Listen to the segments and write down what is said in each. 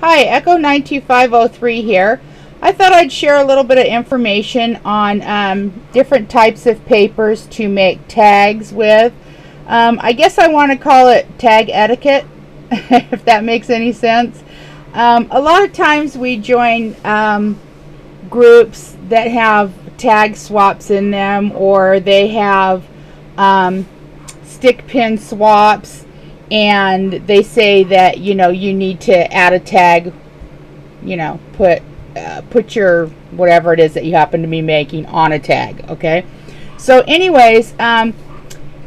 Hi, Echo 92503 here. I thought I'd share a little bit of information on different types of papers to make tags with. I guess I want to call it tag etiquette, if that makes any sense. A lot of times we join groups that have tag swaps in them, or they have stick pin swaps, and they say that you need to add a tag, put your whatever it is that you happen to be making on a tag. Okay, so anyways,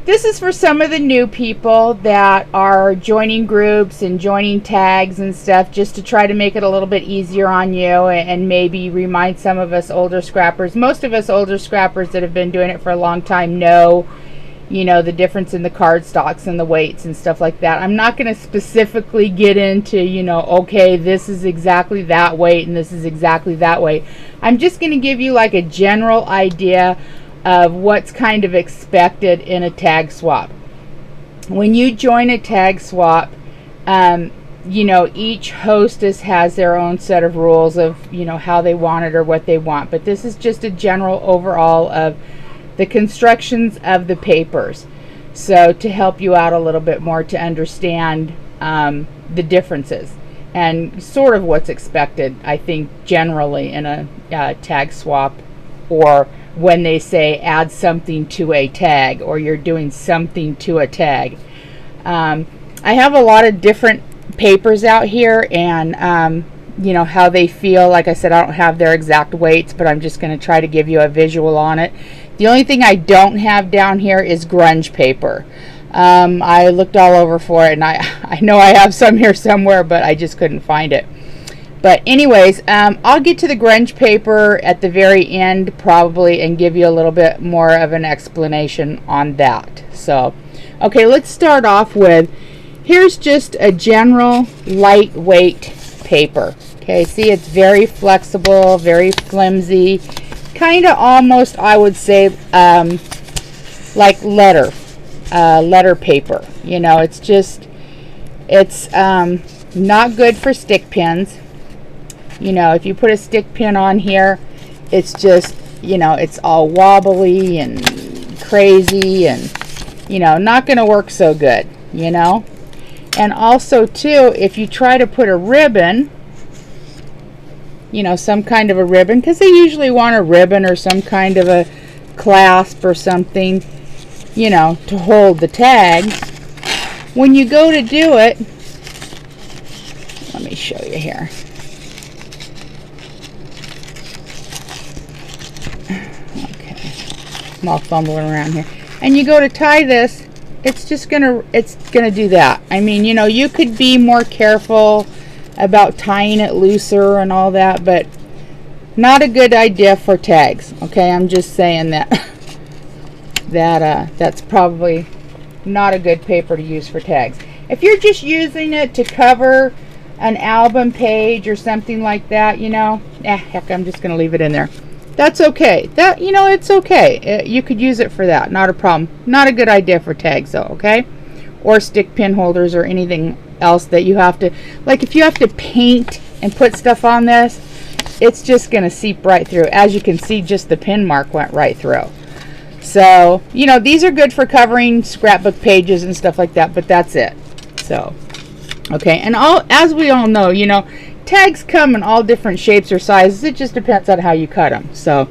this is for some of the new people that are joining groups and joining tags and stuff, just to try to make it a little bit easier on you, and maybe remind some of us older scrappers. Most of us older scrappers that have been doing it for a long time know the difference in the cardstocks and the weights and stuff like that. I'm not going to specifically get into, okay, this is exactly that weight and this is exactly that weight. I'm just going to give you like a general idea of what's kind of expected in a tag swap. When you join a tag swap, each hostess has their own set of rules of, how they want it or what they want. But this is just a general overall of the constructions of the papers, so to help you out a little bit more to understand the differences and sort of what's expected, I think, generally in a tag swap, or when they say add something to a tag, or you're doing something to a tag. I have a lot of different papers out here, and how they feel. Like I said, I don't have their exact weights, but I'm just going to try to give you a visual on it. The only thing I don't have down here is grunge paper. I looked all over for it, and I know I have some here somewhere, but I just couldn't find it. But anyways, I'll get to the grunge paper at the very end probably, and give you a little bit more of an explanation on that. So, okay, let's start off with, here's just a general lightweight paper. Okay, see, it's very flexible, very flimsy, kind of almost, I would say, like letter paper. It's not good for stick pins. If you put a stick pin on here, it's just, it's all wobbly and crazy, and not going to work so good. And also too, if you try to put a ribbon, some kind of a ribbon, because they usually want a ribbon or some kind of a clasp or something, to hold the tag. When you go to do it, let me show you here. Okay, I'm all fumbling around here. And you go to tie this, it's gonna do that. I mean, you could be more careful about tying it looser and all that, but not a good idea for tags. Okay, I'm just saying that that's probably not a good paper to use for tags. If you're just using it to cover an album page or something like that, heck, I'm just gonna leave it in there. That's okay. That, it's okay. You could use it for that, not a problem. Not a good idea for tags though. Okay, or stick pin holders or anything else that you have to, like if you have to paint and put stuff on this, it's just going to seep right through. As you can see, just the pin mark went right through. So these are good for covering scrapbook pages and stuff like that, but that's it. So okay, and as we all know, tags come in all different shapes or sizes. It just depends on how you cut them. So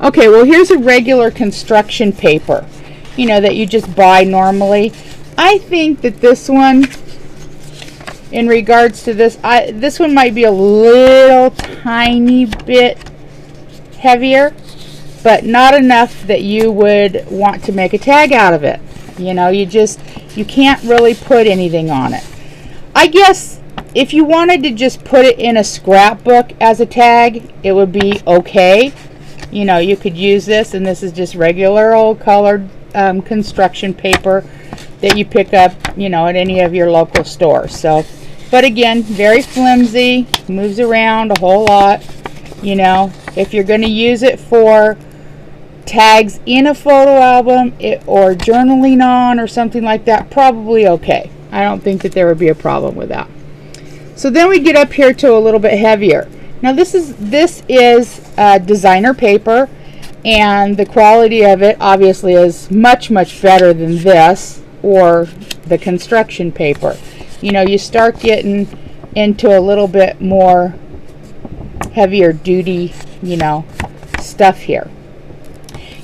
okay, well, here's a regular construction paper, that you just buy normally. I think that this one, in regards to this, this one might be a little tiny bit heavier, but not enough that you would want to make a tag out of it. You can't really put anything on it. I guess if you wanted to just put it in a scrapbook as a tag, it would be okay. You could use this, and this is just regular old colored construction paper that you pick up, at any of your local stores. So, but again, very flimsy, moves around a whole lot. If you're going to use it for tags in a photo album or journaling on or something like that, probably okay. I don't think that there would be a problem with that. So then we get up here to a little bit heavier. Now this is designer paper, and the quality of it obviously is much better than this or the construction paper. You know, you start getting into a little bit more heavier duty, you know, stuff here.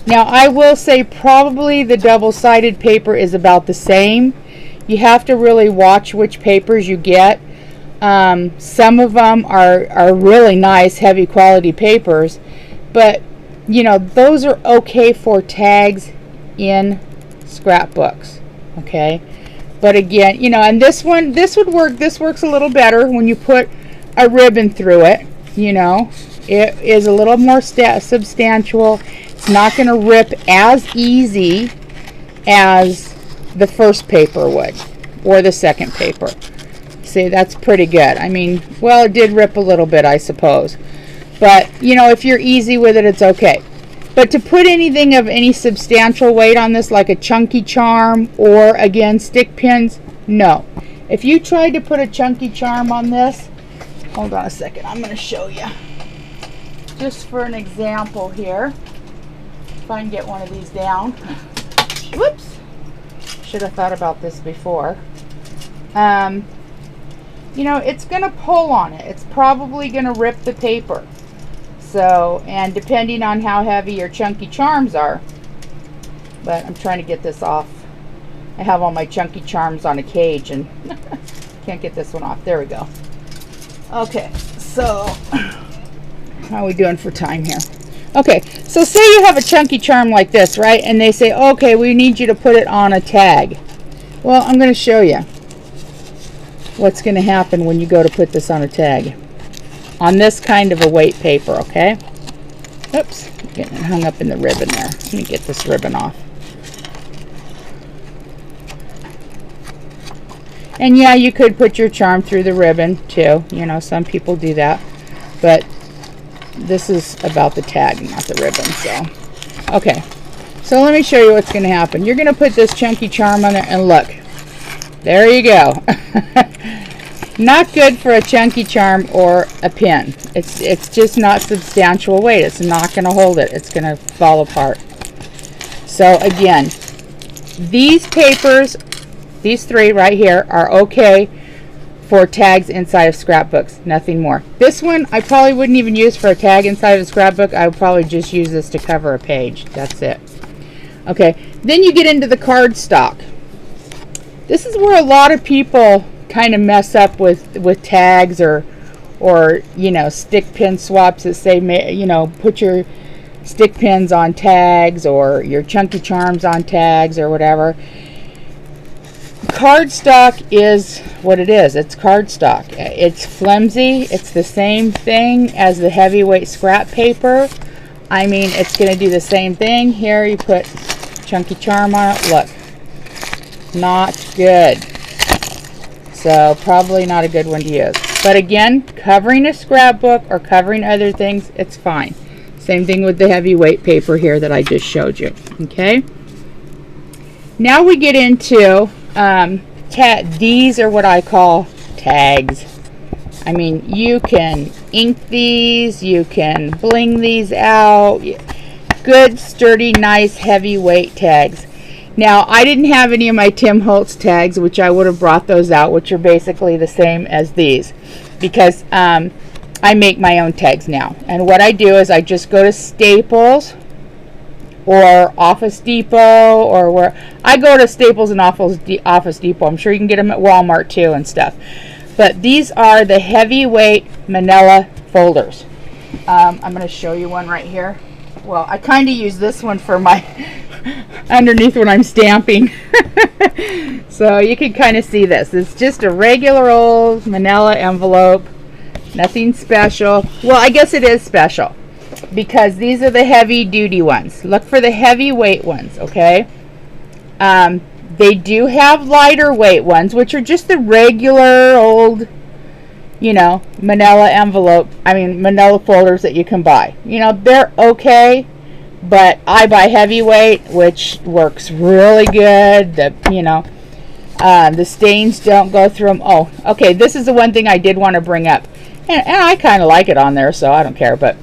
Now I will say probably the double-sided paper is about the same. You have to really watch which papers you get. Some of them are really nice, heavy quality papers, but you know, those are okay for tags in scrapbooks, okay? But again, you know, and this would work. This works a little better when you put a ribbon through it. You know, it is a little more substantial. It's not going to rip as easy as the first paper would, or the second paper. See, that's pretty good. I mean, well, it did rip a little bit, I suppose. But, you know, if you're easy with it, it's okay. But to put anything of any substantial weight on this, like a chunky charm or, again, stick pins, no. If you tried to put a chunky charm on this, hold on a second, I'm going to show you. Just for an example here, if I can get one of these down. Whoops. Should have thought about this before. You know, it's going to pull on it. It's probably going to rip the paper. So, and depending on how heavy your chunky charms are, but I'm trying to get this off. I have all my chunky charms on a cage and can't get this one off. There we go. Okay, so how are we doing for time here? Okay, so say you have a chunky charm like this, right? And they say, okay, we need you to put it on a tag. Well, I'm going to show you what's going to happen when you go to put this on a tag. On this kind of a weight paper, okay? Oops, getting hung up in the ribbon there. Let me get this ribbon off. And yeah, you could put your charm through the ribbon too. You know, some people do that. But this is about the tag, not the ribbon, so. Okay, so let me show you what's going to happen. You're going to put this chunky charm on it, and look. There you go. Not good for a chunky charm or a pin. It's just not substantial weight. It's not going to hold it. It's going to fall apart. So again, these papers, these three right here, are okay for tags inside of scrapbooks. Nothing more. This one I probably wouldn't even use for a tag inside of a scrapbook. I would probably just use this to cover a page. That's it. Okay, then you get into the cardstock. This is where a lot of people kind of mess up with tags or you know, stick pin swaps that say, you know, put your stick pins on tags or your chunky charms on tags or whatever. Cardstock is what it is. It's cardstock. It's flimsy. It's the same thing as the heavyweight scrap paper. I mean, it's going to do the same thing. Here you put chunky charm on it. Look, not good. So probably not a good one to use. But again, covering a scrapbook or covering other things, it's fine. Same thing with the heavyweight paper here that I just showed you. Okay. Now we get into these are what I call tags. I mean, you can ink these, you can bling these out. Good, sturdy, nice, heavyweight tags. Now, I didn't have any of my Tim Holtz tags, which I would have brought those out, which are basically the same as these, because I make my own tags now. And what I do is I just go to Staples or Office Depot, or where I go to Staples and Office Depot. I'm sure you can get them at Walmart too and stuff. But these are the heavyweight manila folders. I'm going to show you one right here. Well, I kind of use this one for my underneath when I'm stamping. So you can kind of see this. It's just a regular old manila envelope. Nothing special. Well, I guess it is special, because these are the heavy duty ones. Look for the heavyweight ones, okay? They do have lighter weight ones, which are just the regular old, you know, manila envelope, manila folders that you can buy. You know, they're okay, but I buy heavyweight, which works really good. You know, The stains don't go through them. Oh, okay, this is the one thing I did want to bring up. And I kind of like it on there, so I don't care. But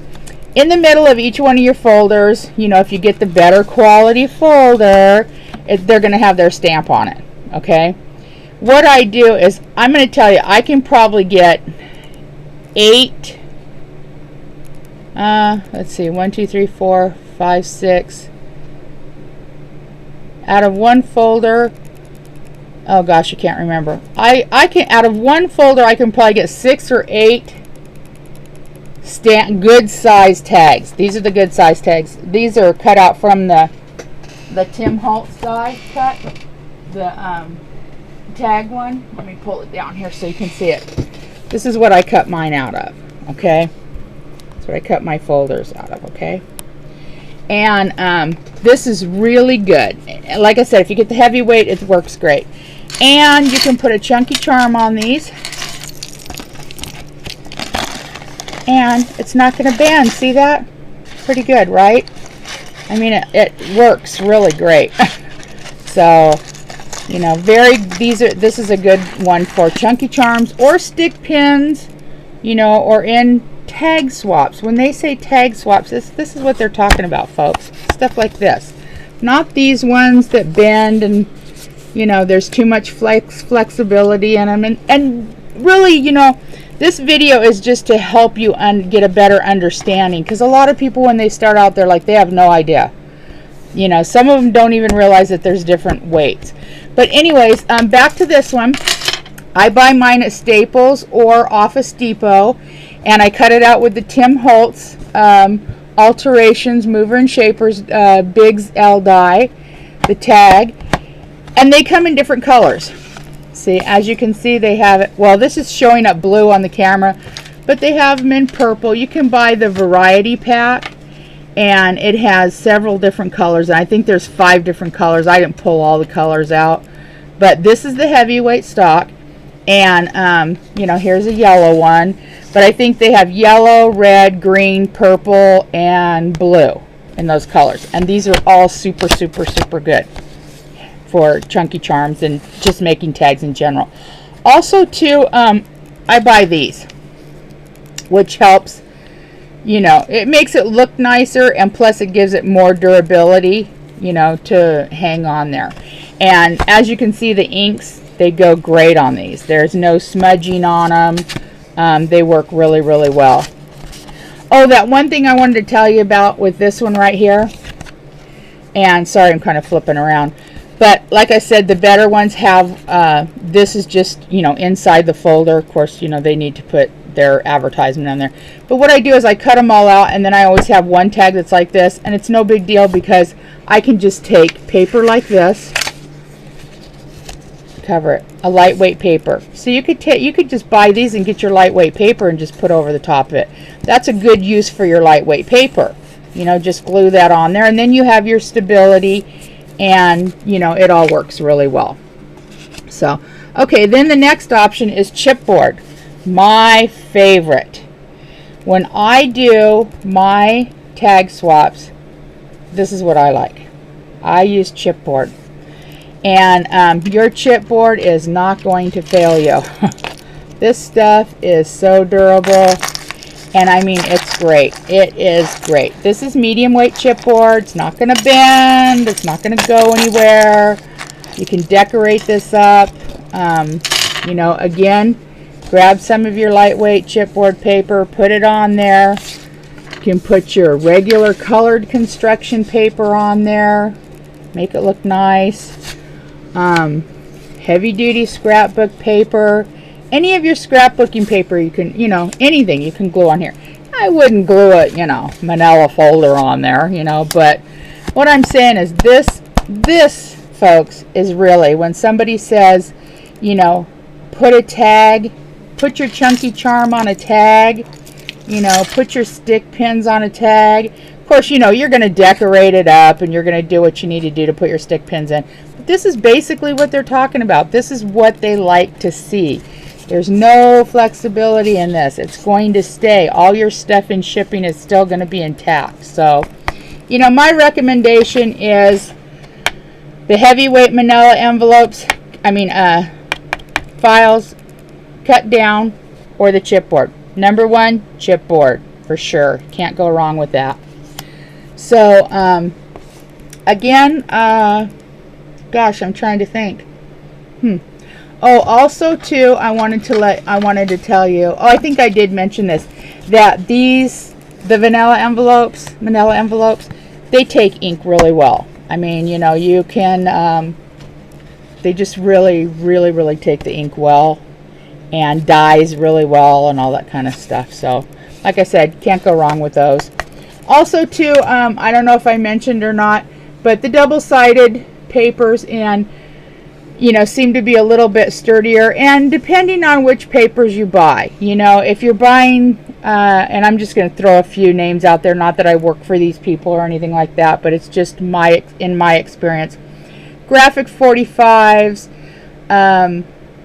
in the middle of each one of your folders, you know, if you get the better quality folder, they're going to have their stamp on it, okay? What I do is, I'm going to tell you, I can probably get 8, let's see, 1, 2, 3, 4, 5, 6, out of one folder. Oh gosh, I can't remember. I can, out of one folder, I can probably get 6 or 8 good size tags. These are the good size tags. These are cut out from the Tim Holtz die cut, the tag one. Let me pull it down here so you can see it. This is what I cut mine out of, okay? That's what I cut my folders out of, okay? And this is really good. Like I said, if you get the heavyweight, it works great. And you can put a chunky charm on these, and it's not going to bend. See that? Pretty good, right? I mean, it works really great. So, you know, this is a good one for chunky charms or stick pins, you know, or in tag swaps. When they say tag swaps, this is what they're talking about, folks. Stuff like this. Not these ones that bend and, you know, there's too much flexibility in them. And really, you know, this video is just to help you get a better understanding, because a lot of people, when they start out, they're like, they have no idea. You know, some of them don't even realize that there's different weights. But anyways, back to this one. I buy mine at Staples or Office Depot, and I cut it out with the Tim Holtz Alterations Mover and Shapers Biggs L die, the tag, and they come in different colors. See, as you can see, they have it. Well, this is showing up blue on the camera, but they have them in purple. You can buy the variety pack, and it has several different colors. I think there's 5 different colors. I didn't pull all the colors out, but this is the heavyweight stock. And you know, here's a yellow one, but I think they have yellow, red, green, purple, and blue in those colors. And these are all super, super, super good for chunky charms and just making tags in general. Also too, I buy these, which helps, you know, it makes it look nicer, and plus it gives it more durability, you know, to hang on there. And as you can see, the inks, they go great on these. There's no smudging on them. They work really, really well. Oh, that one thing I wanted to tell you about with this one right here, and sorry, I'm kind of flipping around, but like I said, the better ones have, this is just, you know, inside the folder. Of course, you know, they need to put their advertisement on there. But what I do is I cut them all out, and then I always have one tag that's like this, and it's no big deal because I can just take paper like this, cover it, a lightweight paper. So you could just buy these and get your lightweight paper and just put over the top of it. That's a good use for your lightweight paper. You know, just glue that on there, and then you have your stability, and you know, it all works really well. So, okay, then the next option is chipboard. My favorite. When I do my tag swaps, this is what I like. I use chipboard. And your chipboard is not going to fail you. This stuff is so durable, and I mean, it's great. It is great. This is medium weight chipboard. It's not going to bend. It's not going to go anywhere. You can decorate this up. You know, again, grab some of your lightweight chipboard paper, put it on there. You can put your regular colored construction paper on there. Make it look nice. Heavy duty scrapbook paper, any of your scrapbooking paper, you can, you know, anything you can glue on here. I wouldn't glue it, you know, manila folder on there, you know, but what I'm saying is this folks is really, when somebody says, you know, put a tag, put your chunky charm on a tag, you know, put your stick pins on a tag. Of course, you know, you're going to decorate it up and you're going to do what you need to do to put your stick pins in. But this is basically what they're talking about. This is what they like to see. There's no flexibility in this. It's going to stay. All your stuff in shipping is still going to be intact. So, you know, my recommendation is the heavyweight manila envelopes. files cut down, or the chipboard. Number one, chipboard for sure. Can't go wrong with that. So again, gosh, I'm trying to think. Oh, also too, I wanted to tell you. Oh, I think I did mention this, that the manila envelopes, they take ink really well. I mean, you know, you can. They just really take the ink well, and dyes really well, and all that kind of stuff. So, like I said, can't go wrong with those. Also, too, I don't know if I mentioned or not, but the double-sided papers and seem to be a little bit sturdier, and depending on which papers you buy, if you're buying, and I'm just going to throw a few names out there, not that I work for these people or anything like that, but it's just in my experience. Graphic 45s,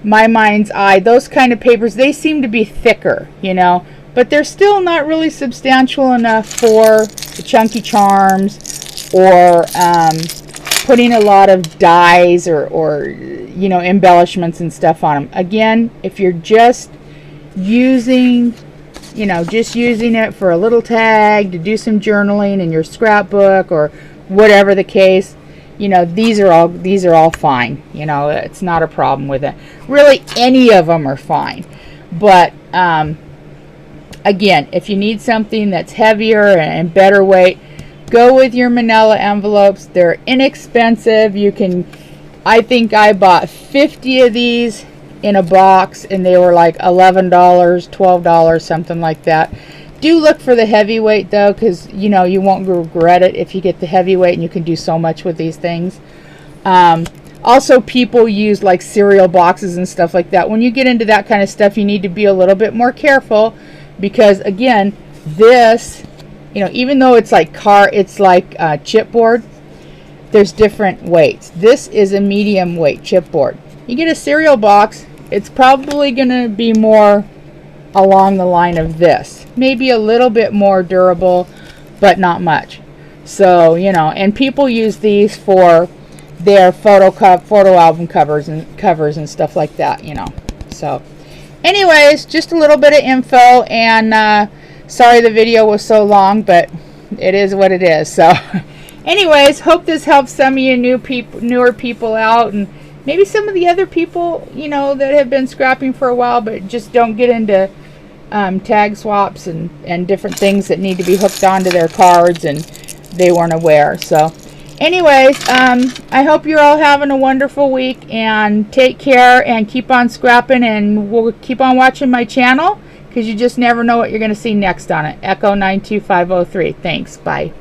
My Mind's Eye, those kind of papers, they seem to be thicker, but they're still not really substantial enough for the Chunky Charms, or putting a lot of dyes or embellishments and stuff on them. Again, if you're just using it for a little tag to do some journaling in your scrapbook or whatever the case, these are all fine. It's not a problem with it. Really, any of them are fine. But again, if you need something that's heavier and better weight, go with your manila envelopes. They're inexpensive. I think I bought 50 of these in a box, and they were like $11, $12, something like that. Do look for the heavyweight though, because you won't regret it if you get the heavyweight, and you can do so much with these things. Also, people use like cereal boxes and stuff like that. When you get into that kind of stuff, you need to be a little bit more careful, because again, this, even though it's like chipboard, there's different weights. This is a medium weight chipboard. You get a cereal box, it's probably going to be more along the line of this. Maybe a little bit more durable, but not much. So, and people use these for their photo album covers and stuff like that, So, anyways, just a little bit of info, and sorry the video was so long, but it is what it is. So, anyways, hope this helps some of you newer people out, and maybe some of the other people, that have been scrapping for a while, but just don't get into tag swaps and different things that need to be hooked onto their cards, and they weren't aware. So, anyways, I hope you're all having a wonderful week, and take care, and keep on scrapping, and we'll keep on watching my channel, because you just never know what you're going to see next on it. Echo 92503. Thanks. Bye.